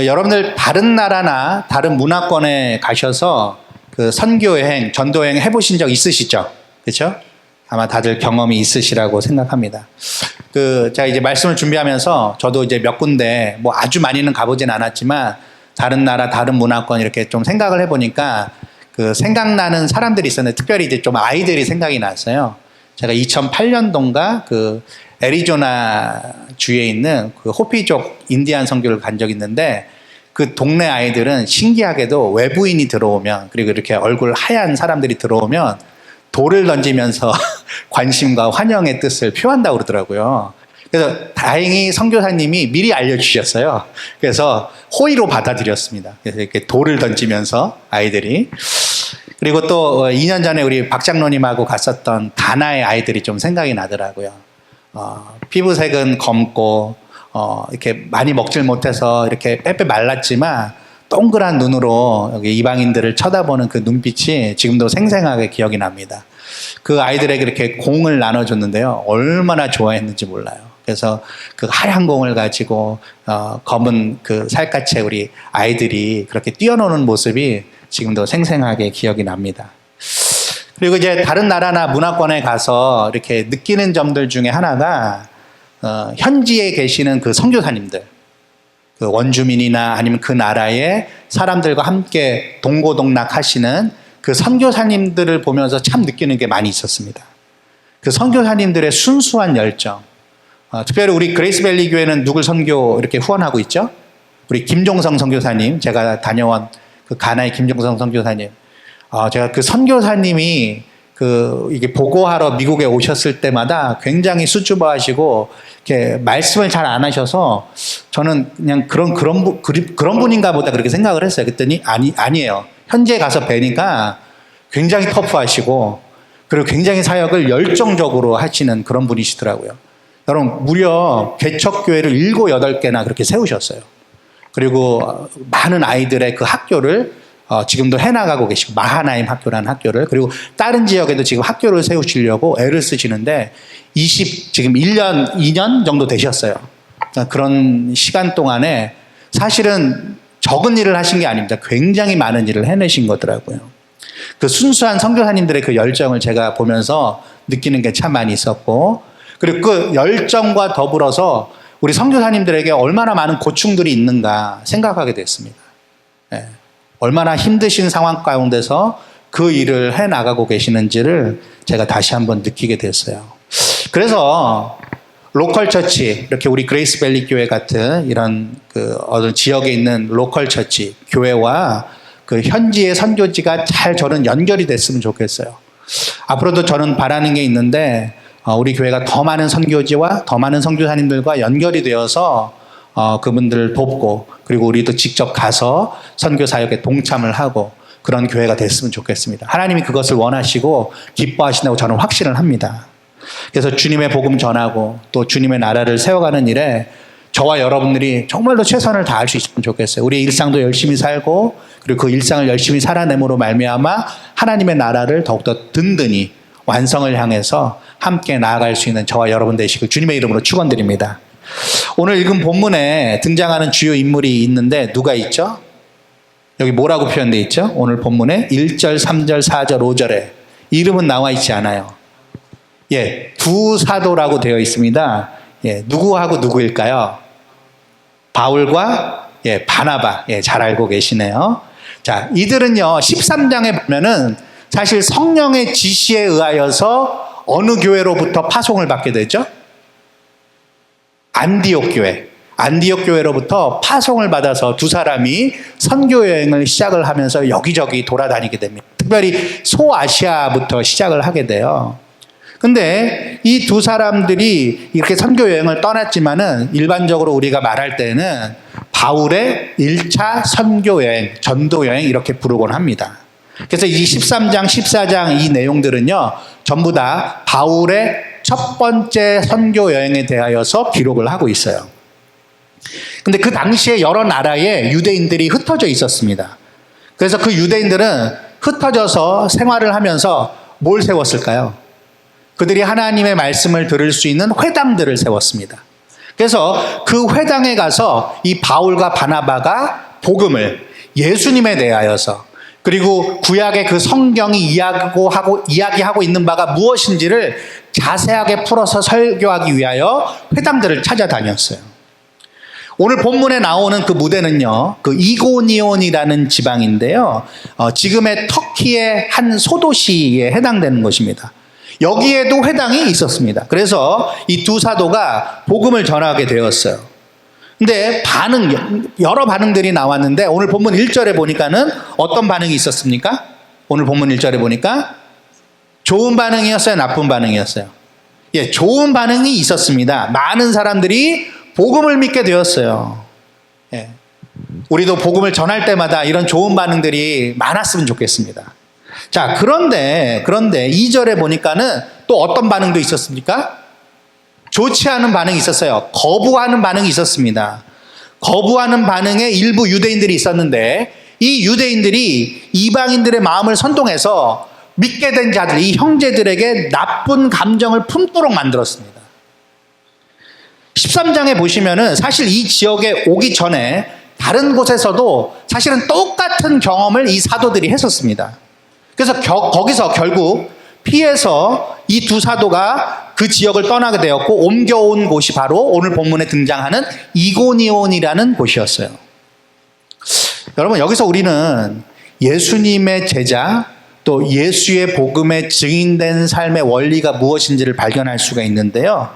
여러분들 다른 나라나 다른 문화권에 가셔서 그 선교여행, 전도여행 해보신 적 있으시죠? 그렇죠? 아마 다들 경험이 있으시라고 생각합니다. 제가 이제 말씀을 준비하면서 저도 이제 몇 군데 뭐 아주 많이는 가보진 않았지만 다른 나라, 다른 문화권 이렇게 좀 생각을 해보니까 그 생각나는 사람들이 있었는데 특별히 이제 좀 아이들이 생각이 났어요. 제가 2008년도인가 그 애리조나 주에 있는 그 호피족 인디안 선교를 간 적이 있는데 그 동네 아이들은 신기하게도 외부인이 들어오면 그리고 이렇게 얼굴 하얀 사람들이 들어오면 돌을 던지면서 관심과 환영의 뜻을 표한다고 그러더라고요. 그래서 다행히 선교사님이 미리 알려주셨어요. 그래서 호의로 받아들였습니다. 그래서 이렇게 돌을 던지면서 아이들이. 그리고 또 2년 전에 우리 박 장로님하고 갔었던 가나의 아이들이 좀 생각이 나더라고요. 피부색은 검고 이렇게 많이 먹질 못해서 이렇게 빼빼 말랐지만 동그란 눈으로 여기 이방인들을 쳐다보는 그 눈빛이 지금도 생생하게 기억이 납니다. 그 아이들에게 이렇게 공을 나눠줬는데요. 얼마나 좋아했는지 몰라요. 그래서 그 하얀 공을 가지고 검은 그 살갗에 우리 아이들이 그렇게 뛰어노는 모습이 지금도 생생하게 기억이 납니다. 그리고 이제 다른 나라나 문화권에 가서 이렇게 느끼는 점들 중에 하나가 현지에 계시는 그 선교사님들, 그 원주민이나 아니면 그 나라의 사람들과 함께 동고동락 하시는 그 선교사님들을 보면서 참 느끼는 게 많이 있었습니다. 그 선교사님들의 순수한 열정. 특별히 우리 그레이스밸리 교회는 누굴 선교 이렇게 후원하고 있죠? 우리 김종성 선교사님, 제가 다녀온 그 가나의 김종성 선교사님. 제가 그 선교사님이 이게 보고하러 미국에 오셨을 때마다 굉장히 수줍어하시고 이렇게 말씀을 잘 안 하셔서 저는 그냥 그런 분인가 보다 그렇게 생각을 했어요. 그랬더니 아니에요. 현지에 가서 뵈니까 굉장히 터프하시고 그리고 굉장히 사역을 열정적으로 하시는 그런 분이시더라고요. 여러분 무려 개척교회를 7, 8개나 그렇게 세우셨어요. 그리고 많은 아이들의 그 학교를 지금도 해나가고 계시고 마하나임 학교라는 학교를 그리고 다른 지역에도 지금 학교를 세우시려고 애를 쓰시는데 지금 1년, 2년 정도 되셨어요. 그런 시간 동안에 사실은 적은 일을 하신 게 아닙니다. 굉장히 많은 일을 해내신 거더라고요. 그 순수한 선교사님들의 그 열정을 제가 보면서 느끼는 게 참 많이 있었고 그리고 그 열정과 더불어서 우리 선교사님들에게 얼마나 많은 고충들이 있는가 생각하게 됐습니다. 네. 얼마나 힘드신 상황 가운데서 그 일을 해나가고 계시는지를 제가 다시 한번 느끼게 됐어요. 그래서 로컬 처치, 이렇게 우리 그레이스밸리 교회 같은 이런 어느 지역에 있는 로컬 처치, 교회와 그 현지의 선교지가 잘 저는 연결이 됐으면 좋겠어요. 앞으로도 저는 바라는 게 있는데, 우리 교회가 더 많은 선교지와 더 많은 선교사님들과 연결이 되어서 그분들을 돕고 그리고 우리도 직접 가서 선교 사역에 동참을 하고 그런 교회가 됐으면 좋겠습니다. 하나님이 그것을 원하시고 기뻐하신다고 저는 확신을 합니다. 그래서 주님의 복음 전하고 또 주님의 나라를 세워가는 일에 저와 여러분들이 정말로 최선을 다할 수 있으면 좋겠어요. 우리의 일상도 열심히 살고 그리고 그 일상을 열심히 살아냄으로 말미암아 하나님의 나라를 더욱더 든든히 완성을 향해서 함께 나아갈 수 있는 저와 여러분 되시길 주님의 이름으로 축원드립니다. 오늘 읽은 본문에 등장하는 주요 인물이 있는데 누가 있죠? 여기 뭐라고 표현되어 있죠? 오늘 본문에 1절, 3절, 4절, 5절에 이름은 나와 있지 않아요. 두 사도라고 되어 있습니다. 누구하고 누구일까요? 바울과 바나바. 잘 알고 계시네요. 자, 이들은요 13장에 보면은 사실 성령의 지시에 의하여서 어느 교회로부터 파송을 받게 되죠? 안디옥 교회로부터 파송을 받아서 두 사람이 선교 여행을 시작을 하면서 여기저기 돌아다니게 됩니다. 특별히 소아시아부터 시작을 하게 돼요. 근데 이 두 사람들이 이렇게 선교 여행을 떠났지만은 일반적으로 우리가 말할 때는 바울의 1차 선교 여행, 전도 여행 이렇게 부르곤 합니다. 그래서 이 13장, 14장 이 내용들은요, 전부 다 바울의 첫 번째 선교 여행에 대하여서 기록을 하고 있어요. 근데 그 당시에 여러 나라에 유대인들이 흩어져 있었습니다. 그래서 그 유대인들은 흩어져서 생활을 하면서 뭘 세웠을까요? 그들이 하나님의 말씀을 들을 수 있는 회당들을 세웠습니다. 그래서 그 회당에 가서 이 바울과 바나바가 복음을 예수님에 대하여서, 그리고 구약의 그 성경이 이야기하고 있는 바가 무엇인지를 자세하게 풀어서 설교하기 위하여 회당들을 찾아다녔어요. 오늘 본문에 나오는 그 무대는요, 그 이고니온이라는 지방인데요, 지금의 터키의 한 소도시에 해당되는 것입니다. 여기에도 회당이 있었습니다. 그래서 이 두 사도가 복음을 전하게 되었어요. 근데 여러 반응들이 나왔는데 오늘 본문 1절에 보니까는 어떤 반응이 있었습니까? 오늘 본문 1절에 보니까 좋은 반응이었어요? 나쁜 반응이었어요? 예, 좋은 반응이 있었습니다. 많은 사람들이 복음을 믿게 되었어요. 예. 우리도 복음을 전할 때마다 이런 좋은 반응들이 많았으면 좋겠습니다. 자, 그런데 2절에 보니까는 또 어떤 반응도 있었습니까? 좋지 않은 반응이 있었어요. 거부하는 반응이 있었습니다. 거부하는 반응에 일부 유대인들이 있었는데, 이 유대인들이 이방인들의 마음을 선동해서 믿게 된 자들, 이 형제들에게 나쁜 감정을 품도록 만들었습니다. 13장에 보시면은 사실 이 지역에 오기 전에 다른 곳에서도 사실은 똑같은 경험을 이 사도들이 했었습니다. 그래서 거기서 결국 피해서 이 두 사도가 그 지역을 떠나게 되었고, 옮겨온 곳이 바로 오늘 본문에 등장하는 이고니온이라는 곳이었어요. 여러분, 여기서 우리는 예수님의 제자, 또 예수의 복음에 증인된 삶의 원리가 무엇인지를 발견할 수가 있는데요.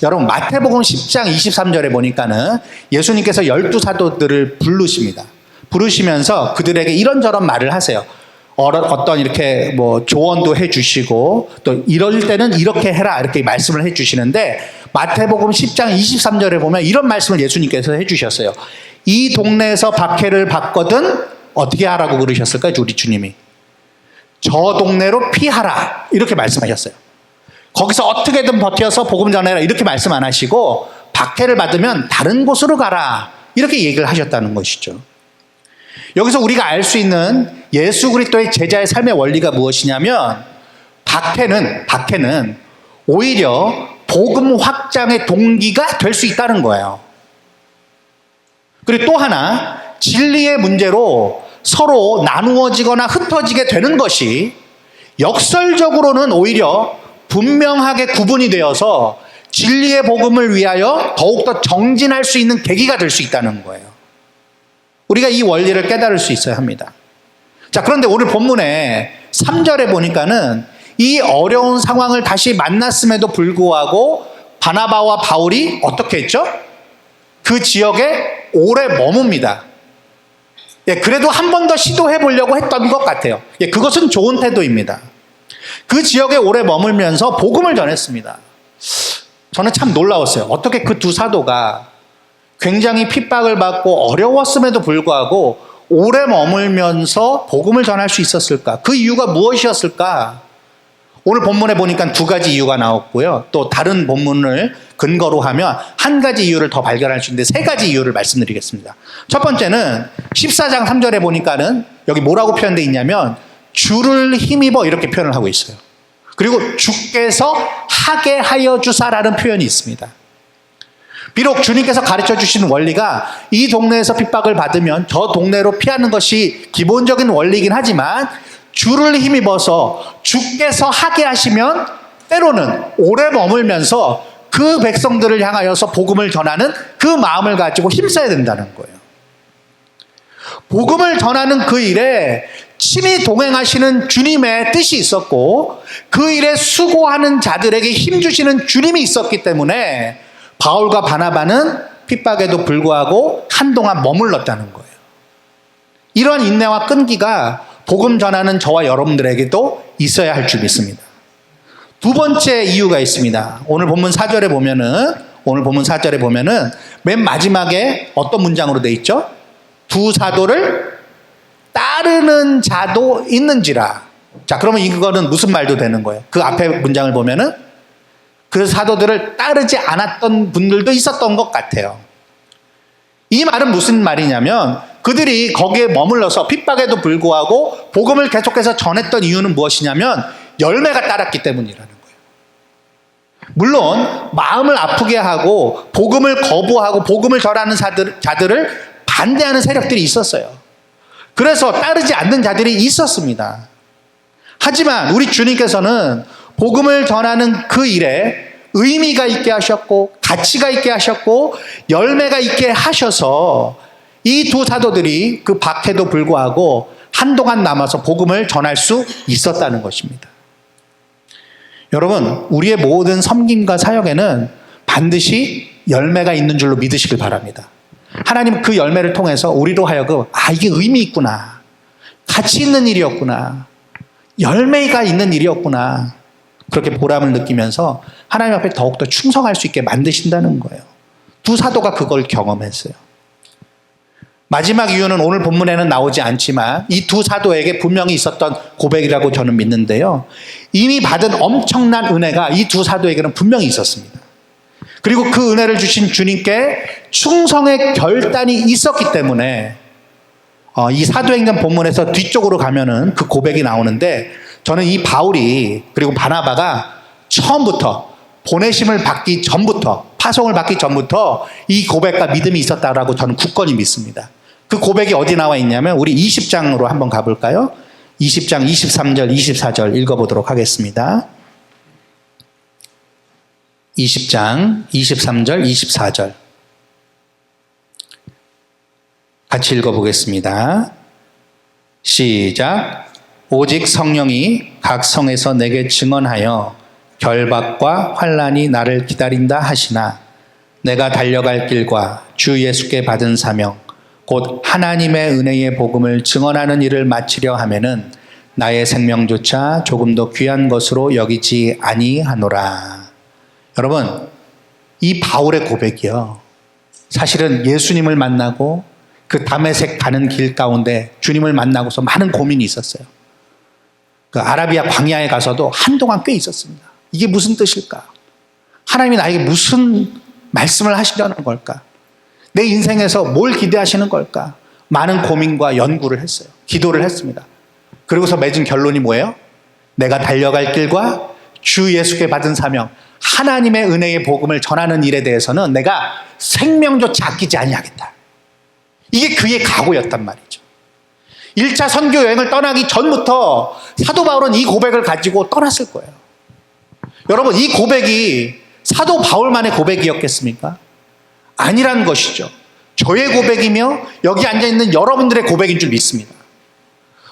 여러분, 마태복음 10장 23절에 보니까는 예수님께서 12사도들을 부르십니다. 부르시면서 그들에게 이런저런 말을 하세요. 어떤 이렇게 조언도 해주시고, 또 이럴 때는 이렇게 해라, 이렇게 말씀을 해주시는데, 마태복음 10장 23절에 보면 이런 말씀을 예수님께서 해주셨어요. 이 동네에서 박해를 받거든 어떻게 하라고 그러셨을까요? 우리 주님이 저 동네로 피하라, 이렇게 말씀하셨어요. 거기서 어떻게든 버텨서 복음 전해라, 이렇게 말씀 안 하시고, 박해를 받으면 다른 곳으로 가라, 이렇게 얘기를 하셨다는 것이죠. 여기서 우리가 알 수 있는 예수 그리스도의 제자의 삶의 원리가 무엇이냐면, 박해는 오히려 복음 확장의 동기가 될 수 있다는 거예요. 그리고 또 하나, 진리의 문제로 서로 나누어지거나 흩어지게 되는 것이 역설적으로는 오히려 분명하게 구분이 되어서 진리의 복음을 위하여 더욱더 정진할 수 있는 계기가 될 수 있다는 거예요. 우리가 이 원리를 깨달을 수 있어야 합니다. 자, 그런데 오늘 본문에 3절에 보니까는 이 어려운 상황을 다시 만났음에도 불구하고 바나바와 바울이 어떻게 했죠? 그 지역에 오래 머뭅니다. 예, 그래도 한 번 더 시도해 보려고 했던 것 같아요. 예, 그것은 좋은 태도입니다. 그 지역에 오래 머물면서 복음을 전했습니다. 저는 참 놀라웠어요. 어떻게 그 두 사도가 굉장히 핍박을 받고 어려웠음에도 불구하고 오래 머물면서 복음을 전할 수 있었을까? 그 이유가 무엇이었을까? 오늘 본문에 보니까 두 가지 이유가 나왔고요. 또 다른 본문을 근거로 하면 한 가지 이유를 더 발견할 수 있는데, 세 가지 이유를 말씀드리겠습니다. 첫 번째는 14장 3절에 보니까는 여기 뭐라고 표현되어 있냐면 주를 힘입어, 이렇게 표현을 하고 있어요. 그리고 주께서 하게 하여 주사라는 표현이 있습니다. 비록 주님께서 가르쳐 주시는 원리가 이 동네에서 핍박을 받으면 저 동네로 피하는 것이 기본적인 원리이긴 하지만, 주를 힘입어서 주께서 하게 하시면 때로는 오래 머물면서 그 백성들을 향하여서 복음을 전하는 그 마음을 가지고 힘써야 된다는 거예요. 복음을 전하는 그 일에 친히 동행하시는 주님의 뜻이 있었고, 그 일에 수고하는 자들에게 힘주시는 주님이 있었기 때문에 바울과 바나바는 핍박에도 불구하고 한동안 머물렀다는 거예요. 이러한 인내와 끈기가 복음 전하는 저와 여러분들에게도 있어야 할 줄 믿습니다. 두 번째 이유가 있습니다. 오늘 본문 4절에 보면은 맨 마지막에 어떤 문장으로 돼 있죠? 두 사도를 따르는 자도 있는지라. 자, 그러면 이거는 무슨 말도 되는 거예요? 그 앞에 문장을 보면은 그 사도들을 따르지 않았던 분들도 있었던 것 같아요. 이 말은 무슨 말이냐면, 그들이 거기에 머물러서 핍박에도 불구하고 복음을 계속해서 전했던 이유는 무엇이냐면 열매가 따랐기 때문이라는 거예요. 물론 마음을 아프게 하고 복음을 거부하고 복음을 전하는 자들을 반대하는 세력들이 있었어요. 그래서 따르지 않는 자들이 있었습니다. 하지만 우리 주님께서는 복음을 전하는 그 일에 의미가 있게 하셨고 가치가 있게 하셨고 열매가 있게 하셔서 이 두 사도들이 그 박해도 불구하고 한동안 남아서 복음을 전할 수 있었다는 것입니다. 여러분, 우리의 모든 섬김과 사역에는 반드시 열매가 있는 줄로 믿으시길 바랍니다. 하나님은 그 열매를 통해서 우리로 하여금 이게 의미 있구나, 가치 있는 일이었구나, 열매가 있는 일이었구나, 그렇게 보람을 느끼면서 하나님 앞에 더욱더 충성할 수 있게 만드신다는 거예요. 두 사도가 그걸 경험했어요. 마지막 이유는 오늘 본문에는 나오지 않지만 이 두 사도에게 분명히 있었던 고백이라고 저는 믿는데요. 이미 받은 엄청난 은혜가 이 두 사도에게는 분명히 있었습니다. 그리고 그 은혜를 주신 주님께 충성의 결단이 있었기 때문에 이 사도행전 본문에서 뒤쪽으로 가면은 그 고백이 나오는데, 저는 이 바울이 그리고 바나바가 처음부터 보내심을 받기 전부터, 파송을 받기 전부터 이 고백과 믿음이 있었다라고 저는 굳건히 믿습니다. 그 고백이 어디 나와 있냐면 우리 20장으로 한번 가볼까요? 20장 23절 24절 읽어보도록 하겠습니다. 20장 23절 24절 같이 읽어보겠습니다. 시작. 오직 성령이 각 성에서 내게 증언하여 결박과 환난이 나를 기다린다 하시나 내가 달려갈 길과 주 예수께 받은 사명 곧 하나님의 은혜의 복음을 증언하는 일을 마치려 하면은 나의 생명조차 조금도 귀한 것으로 여기지 아니하노라. 여러분, 이 바울의 고백이요, 사실은 예수님을 만나고 그 다메섹 가는 길 가운데 주님을 만나고서 많은 고민이 있었어요. 그 아라비아 광야에 가서도 한동안 꽤 있었습니다. 이게 무슨 뜻일까? 하나님이 나에게 무슨 말씀을 하시려는 걸까? 내 인생에서 뭘 기대하시는 걸까? 많은 고민과 연구를 했어요. 기도를 했습니다. 그리고서 맺은 결론이 뭐예요? 내가 달려갈 길과 주 예수께 받은 사명, 하나님의 은혜의 복음을 전하는 일에 대해서는 내가 생명조차 아끼지 아니하겠다. 이게 그의 각오였단 말이죠. 1차 선교 여행을 떠나기 전부터 사도 바울은 이 고백을 가지고 떠났을 거예요. 여러분, 이 고백이 사도 바울만의 고백이었겠습니까? 아니라는 것이죠. 저의 고백이며 여기 앉아있는 여러분들의 고백인 줄 믿습니다.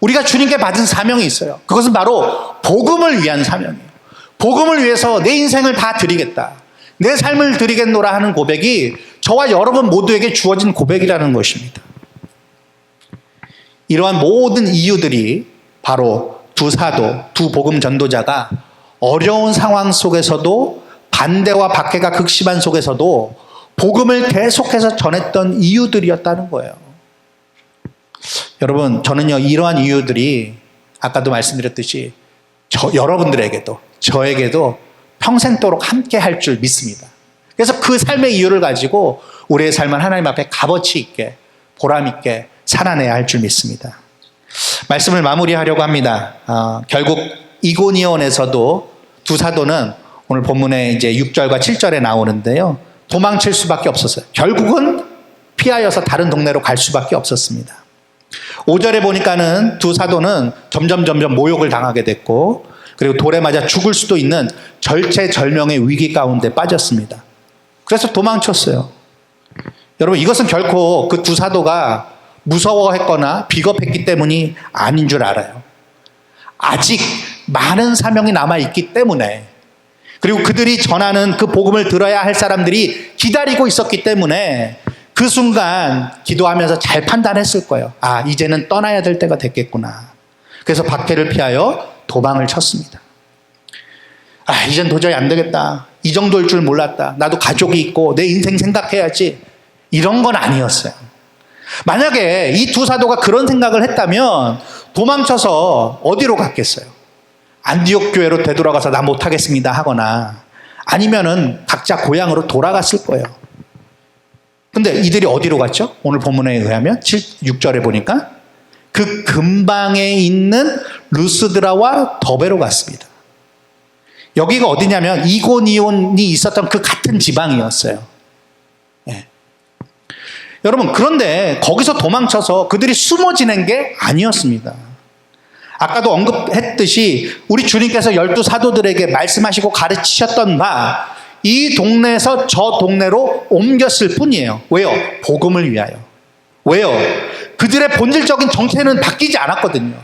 우리가 주님께 받은 사명이 있어요. 그것은 바로 복음을 위한 사명이에요. 복음을 위해서 내 인생을 다 드리겠다, 내 삶을 드리겠노라 하는 고백이 저와 여러분 모두에게 주어진 고백이라는 것입니다. 이러한 모든 이유들이 바로 두 사도, 두 복음 전도자가 어려운 상황 속에서도, 반대와 박해가 극심한 속에서도 복음을 계속해서 전했던 이유들이었다는 거예요. 여러분, 저는요, 이러한 이유들이 아까도 말씀드렸듯이 여러분들에게도 저에게도 평생도록 함께 할 줄 믿습니다. 그래서 그 삶의 이유를 가지고 우리의 삶은 하나님 앞에 값어치 있게, 보람 있게 살아내야 할 줄 믿습니다. 말씀을 마무리하려고 합니다. 결국 이고니온에서도 두 사도는 오늘 본문에 이제 6절과 7절에 나오는데요, 도망칠 수밖에 없었어요. 결국은 피하여서 다른 동네로 갈 수밖에 없었습니다. 5절에 보니까는 두 사도는 점점 모욕을 당하게 됐고, 그리고 돌에 맞아 죽을 수도 있는 절체절명의 위기 가운데 빠졌습니다. 그래서 도망쳤어요. 여러분, 이것은 결코 그 두 사도가 무서워했거나 비겁했기 때문이 아닌 줄 알아요. 아직 많은 사명이 남아있기 때문에, 그리고 그들이 전하는 그 복음을 들어야 할 사람들이 기다리고 있었기 때문에 그 순간 기도하면서 잘 판단했을 거예요. 이제는 떠나야 될 때가 됐겠구나. 그래서 박해를 피하여 도망을 쳤습니다. 이젠 도저히 안 되겠다, 이 정도일 줄 몰랐다, 나도 가족이 있고 내 인생 생각해야지, 이런 건 아니었어요. 만약에 이 두 사도가 그런 생각을 했다면 도망쳐서 어디로 갔겠어요? 안디옥 교회로 되돌아가서 나 못하겠습니다 하거나 아니면은 각자 고향으로 돌아갔을 거예요. 근데 이들이 어디로 갔죠? 오늘 본문에 의하면 6절에 보니까 그 근방에 있는 루스드라와 더베로 갔습니다. 여기가 어디냐면 이고니온이 있었던 그 같은 지방이었어요. 예. 여러분, 그런데 거기서 도망쳐서 그들이 숨어 지낸 게 아니었습니다. 아까도 언급했듯이 우리 주님께서 12 사도들에게 말씀하시고 가르치셨던 바, 이 동네에서 저 동네로 옮겼을 뿐이에요. 왜요? 복음을 위하여. 왜요? 그들의 본질적인 정체는 바뀌지 않았거든요.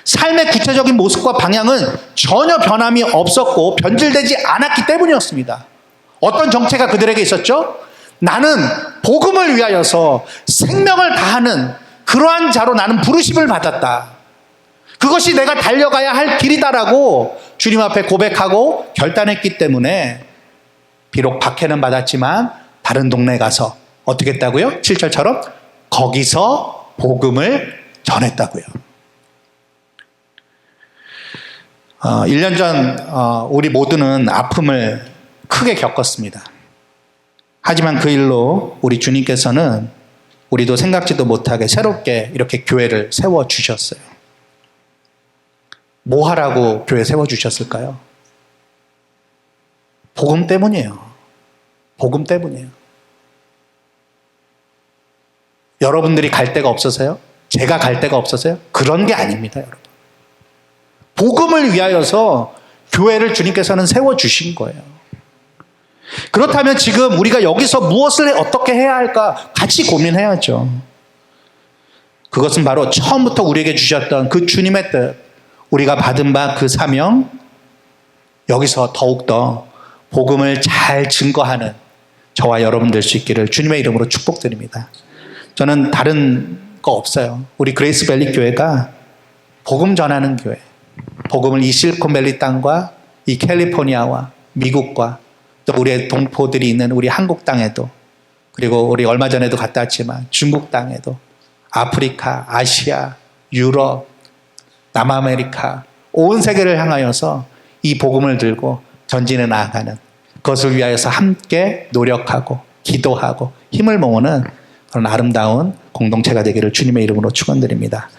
삶의 구체적인 모습과 방향은 전혀 변함이 없었고 변질되지 않았기 때문이었습니다. 어떤 정체가 그들에게 있었죠? 나는 복음을 위하여서 생명을 다하는 그러한 자로 나는 부르심을 받았다. 그것이 내가 달려가야 할 길이다라고 주님 앞에 고백하고 결단했기 때문에 비록 박해는 받았지만 다른 동네에 가서 어떻게 했다고요? 7절처럼 거기서 복음을 전했다고요. 1년 전 우리 모두는 아픔을 크게 겪었습니다. 하지만 그 일로 우리 주님께서는 우리도 생각지도 못하게 새롭게 이렇게 교회를 세워주셨어요. 뭐 하라고 교회 세워주셨을까요? 복음 때문이에요. 복음 때문이에요. 여러분들이 갈 데가 없어서요? 제가 갈 데가 없어서요? 그런 게 아닙니다, 여러분. 복음을 위하여서 교회를 주님께서는 세워주신 거예요. 그렇다면 지금 우리가 여기서 무엇을 어떻게 해야 할까 같이 고민해야죠. 그것은 바로 처음부터 우리에게 주셨던 그 주님의 뜻, 우리가 받은 바 그 사명, 여기서 더욱더 복음을 잘 증거하는 저와 여러분 될 수 있기를 주님의 이름으로 축복드립니다. 저는 다른 거 없어요. 우리 그레이스밸리 교회가 복음 전하는 교회, 복음을 이 실리콘밸리 땅과 이 캘리포니아와 미국과 또 우리의 동포들이 있는 우리 한국 땅에도, 그리고 우리 얼마 전에도 갔다 왔지만 중국 땅에도, 아프리카, 아시아, 유럽, 남아메리카, 온 세계를 향하여서 이 복음을 들고 전진해 나아가는, 그것을 위하여서 함께 노력하고 기도하고 힘을 모으는 그런 아름다운 공동체가 되기를 주님의 이름으로 축원드립니다.